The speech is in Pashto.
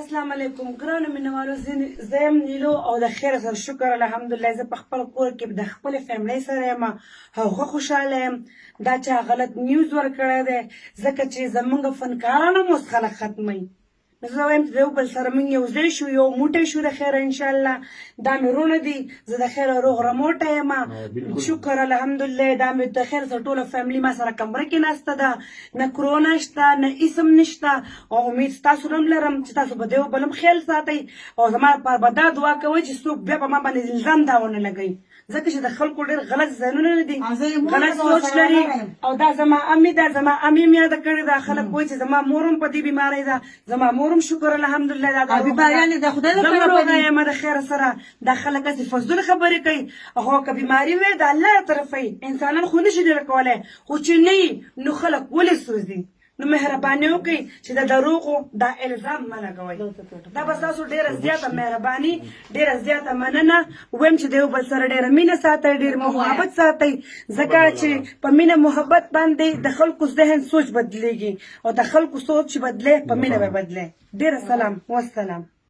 السلام علیکم ګرانو مینوالو، زه یم نیلو او د خیر سره شکر الحمدلله. زه په خپل کور کې د خپلې فیملۍ سره یم، هغه خوشحاله یم. دا چا غلط نیوز ورکړی دی ځکه چې زمونږ فنکاران هم اوس خلک ختموي. نو زه وایم چې د یو بل سره موږ یو ځای شو، یو موټی شو د خیره انشاءالله. دا مې وروڼه دي، زه د خیره روغ رموټه یم، شکر الحمدلله. دا مې د خیر سره ټوله فیملي ما سره کمره کې ناسته ده، نه کرونا شته نه اسم نشته. او امید ستاسو هم لرم چې تاسو به د یو بل هم خیال ساتئ او زما لپاره به دا دعا کوئ چې څوک بیا په ما باندې الزام دا ونه لګوي، ځکه چې د خلکو ډېر غلط ذهنونه دي، غلط سوچ لري. او دا زما امي ده، زما امي مې یاده کړې ده. خلک وایي چې زما مور هم په دې بیمارۍ ده، زما مور هم شکر الحمدلله زه روغه یم د خیر سره. دا خلک هسې فضول خبرې کوي، هغه که بیماري وي د الله له طرفه وي، انسانان خو نشي ډېره کولی، خو چې نه وي نو خلک ولې سوځي؟ نو مهرباني وکړئ چې د دروغو دا الزام مه لګوئ. دا به ستاسو ډېره زیاته مهرباني، ډېره زیاته مننه. وایم چې د یو بل سره ډېره مینه ساتئ، ډېر محبت ساتئ، ځکه چې په مینه محبت باندې د خلکو ذهن سوچ بدلېږي او د خلکو سوچ چې بدلې په مینه به بدلې. ډېر سلام والسلام.